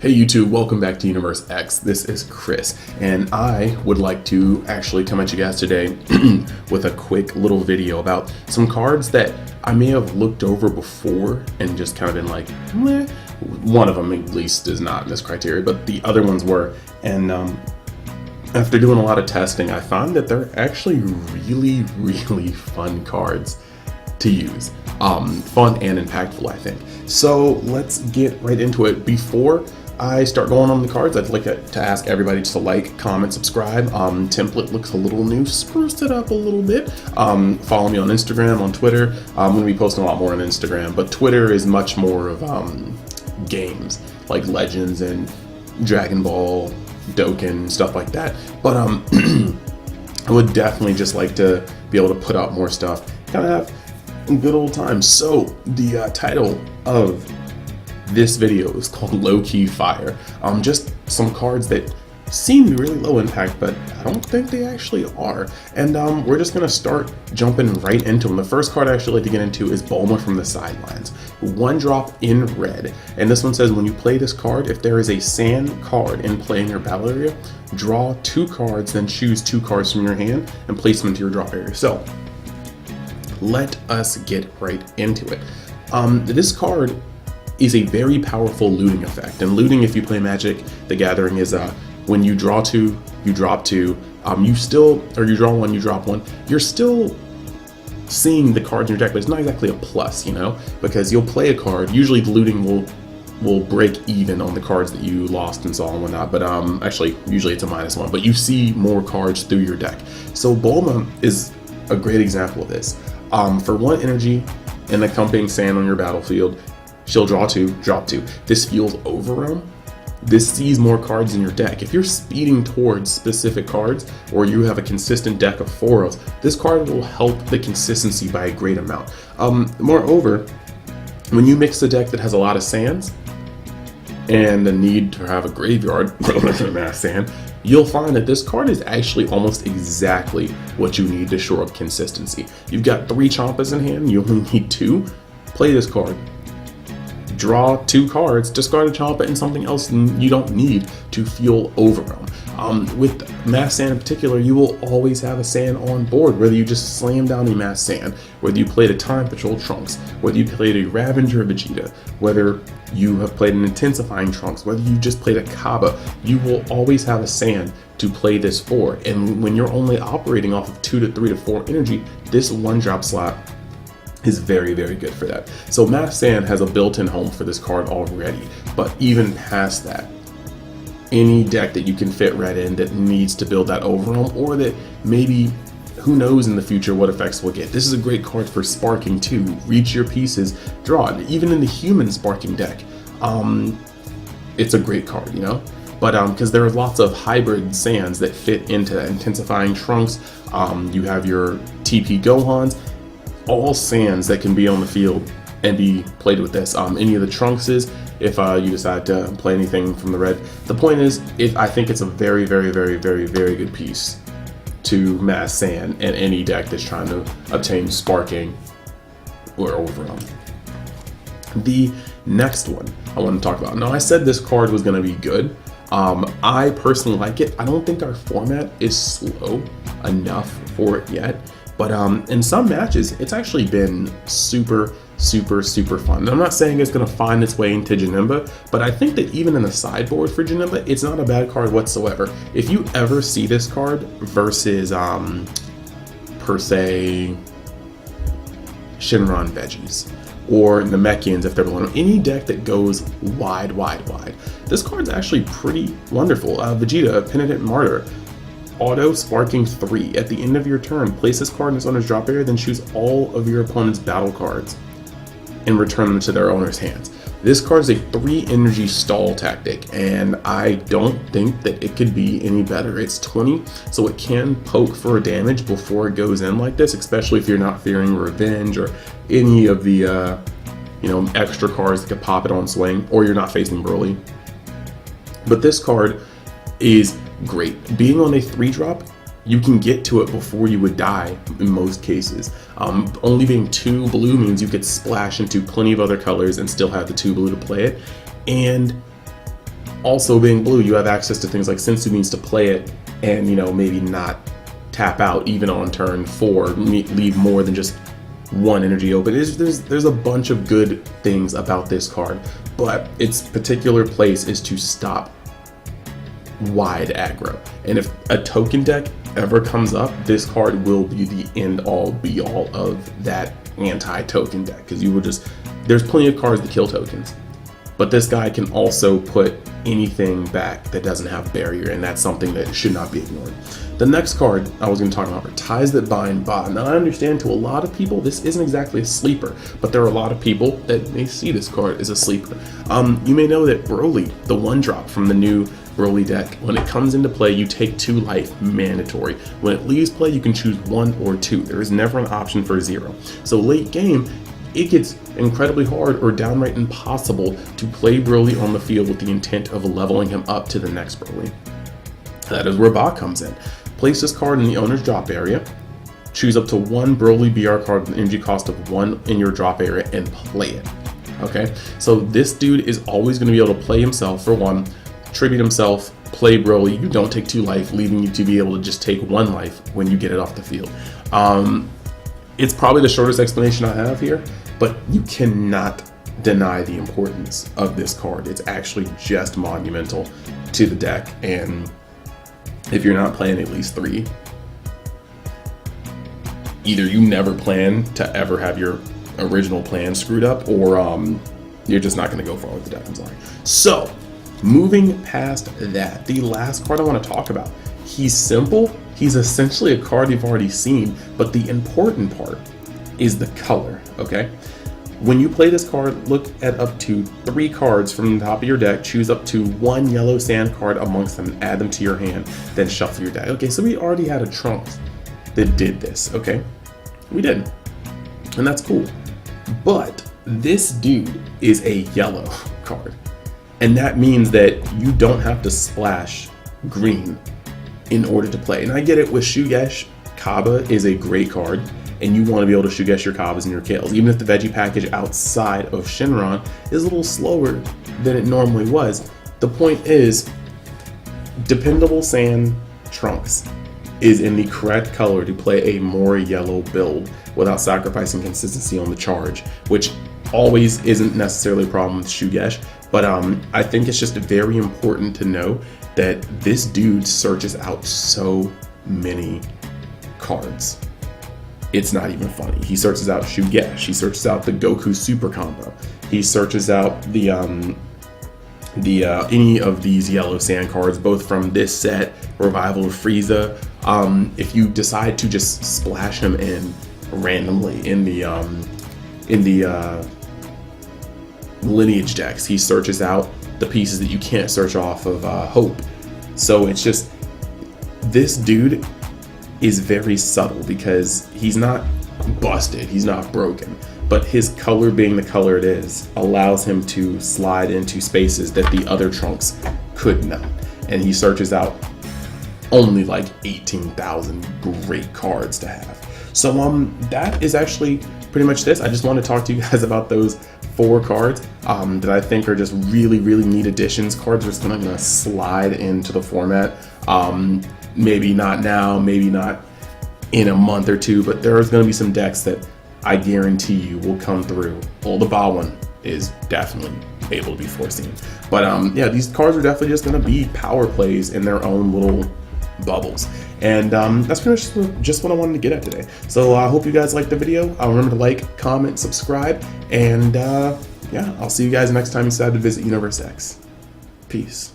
Hey YouTube, welcome back to Universe X. This is Chris, and I would like to actually come at you guys today with a quick little video about some cards that I may have looked over before and just kind of been like, meh. One of them at least is not in this criteria, but the other ones were. And after doing a lot of testing, I found that they're actually really fun cards to use. Fun and impactful, I think. So let's get right into it. Before I start going on the cards, I'd like to ask everybody just to like, comment, subscribe. Template looks a little new, spruced it up a little bit. Follow me on Instagram, on Twitter. I'm going to be posting a lot more on Instagram, but Twitter is much more of games like Legends and Dragon Ball, Dokkan, stuff like that. But I would definitely just like to be able to put out more stuff, kind of have a good old time. So the title of this video is called Low Key Fire. Just some cards that seem really low impact, but I don't think they actually are. And we're just gonna start jumping right into them. The first card I actually like to get into is Bulma from the Sidelines. 1-drop in red. And this one says when you play this card, if there is a sand card in play in your battle area, draw 2 cards, then choose 2 cards from your hand and place them into your drop area. So let us get right into it. This card is a very powerful looting effect. And looting, if you play Magic the Gathering, is when you draw 2, you drop 2, you draw 1, you drop 1, you're still seeing the cards in your deck, but it's not exactly a plus, you know, because you'll play a card, usually the looting will break even on the cards that you lost and saw and whatnot, but actually usually it's a -1, but you see more cards through your deck. So Bulma is a great example of this. For 1 energy and accompanying sand on your battlefield, she'll draw 2, drop 2. This feels overwhelm. This sees more cards in your deck. If you're speeding towards specific cards, or you have a consistent deck of 4s, this card will help the consistency by a great amount. Moreover, when you mix a deck that has a lot of sands, and the need to have a graveyard for mass sand, you'll find that this card is actually almost exactly what you need to shore up consistency. You've got 3 Champas in hand, you only need 2. Play this card. Draw 2 cards, discard a Champa and something else you don't need to feel overwhelmed. With mass sand in particular, you will always have a sand on board, whether you just slam down a mass sand, whether you played a Time Patrol Trunks, whether you played a Ravager Vegeta, whether you have played an Intensifying Trunks, whether you just played a Kaba, you will always have a sand to play this for. And when you're only operating off of 2 to 3 to 4 energy, this 1-drop slot is very good for that. So Mass Sand has a built-in home for this card already, but even past that, any deck that you can fit red in that needs to build that overwhelm, or that maybe, who knows in the future what effects we'll get. This is a great card for sparking too. Reach your pieces, draw it. Even in the human sparking deck, it's a great card, you know? But because there are lots of hybrid sands that fit into that. Intensifying Trunks, you have your TP Gohans, all sands that can be on the field and be played with this. Any of the Trunkses, if you decide to play anything from the red. The point is, I think it's a very good piece to mass sand in any deck that's trying to obtain sparking or overwhelm. The next one I want to talk about. Now, I said this card was going to be good. I personally like it. I don't think our format is slow enough for it yet. But in some matches, it's actually been super fun. And I'm not saying it's going to find its way into Janemba, but I think that even in the sideboard for Janemba, it's not a bad card whatsoever. If you ever see this card versus, per se, Shinron Veggies, or Namekians if they're below, any deck that goes wide, this card's actually pretty wonderful. Vegeta, Penitent Martyr. Auto sparking 3. At the end of your turn, place this card in its owner's drop area, then choose all of your opponent's battle cards and return them to their owner's hands. This card is a 3 energy stall tactic, and I don't think that it could be any better. It's 20, so it can poke for a damage before it goes in like this, especially if you're not fearing Revenge or any of the extra cards that could pop it on swing, or you're not facing Broly. But this card is great. Being on a 3-drop, you can get to it before you would die in most cases. Only being 2 blue means you could splash into plenty of other colors and still have the 2 blue to play it. And Also being blue, you have access to things like Sensu Beans to play it and, you know, maybe not tap out even on turn 4, leave more than just one energy open. There's a bunch of good things about this card, but its particular place is to stop wide aggro. And if a token deck ever comes up, this card will be the end all be all of that anti-token deck, because you will just, there's plenty of cards that kill tokens, but this guy can also put anything back that doesn't have barrier, and that's something that should not be ignored. The next card I was going to talk about are Ties That Bind Ba. Now I understand to a lot of people this isn't exactly a sleeper, but there are a lot of people that may see this card as a sleeper. You may know that Broly, the 1-drop from the new Broly deck, when it comes into play, you take 2 life mandatory. When it leaves play, you can choose 1 or 2. There is never an option for 0. So late game, it gets incredibly hard or downright impossible to play Broly on the field with the intent of leveling him up to the next Broly. That is where Ba comes in. Place this card in the owner's drop area, choose up to 1 Broly BR card with an energy cost of 1 in your drop area, and play it. Okay, so this dude is always going to be able to play himself for 1, tribute himself, play Broly. You don't take 2 life, leaving you to be able to just take 1 life when you get it off the field. It's probably the shortest explanation I have here, but you cannot deny the importance of this card. It's actually just monumental to the deck, and if you're not playing at least 3, either you never plan to ever have your original plan screwed up, or you're just not going to go far with the deck. I'm sorry. So, moving past that, the last card I want to talk about. He's simple. He's essentially a card you've already seen, but the important part is the color, okay? When you play this card, look at up to 3 cards from the top of your deck, choose up to 1 yellow sand card amongst them, and add them to your hand, then shuffle your deck. Okay, so we already had a Trunks that did this, okay? We did, and that's cool. But this dude is a yellow card, and that means that you don't have to splash green in order to play. And I get it with Shugesh, Kaba is a great card, and you want to be able to Shugesh your Kabas and your Kales, even if the veggie package outside of Shenron is a little slower than it normally was. The point is, dependable sand Trunks is in the correct color to play a more yellow build without sacrificing consistency on the charge, which always isn't necessarily a problem with Shugesh, but I think it's just very important to know that this dude searches out so many cards. It's not even funny. He searches out Shugesh, he searches out the Goku Super Combo, he searches out the any of these yellow sand cards, both from this set, Revival of Frieza. If you decide to just splash him in randomly in the lineage decks, he searches out the pieces that you can't search off of Hope. So it's just, this dude is very subtle because he's not busted, he's not broken, but his color being the color it is allows him to slide into spaces that the other Trunks could not. And he searches out only like 18,000 great cards to have. So that is actually pretty much this. I just want to talk to you guys about those 4 cards that I think are just really, really neat additions. Cards are just gonna slide into the format. Maybe not now, maybe not in a month or 2, but there's gonna be some decks that I guarantee you will come through. Well, the Ba one is definitely able to be foreseen. But yeah, these cards are definitely just gonna be power plays in their own little bubbles. And that's pretty much just what I wanted to get at today. So I hope you guys liked the video. Remember to like, comment, subscribe, and yeah, I'll see you guys next time you decide to visit Universe X. Peace.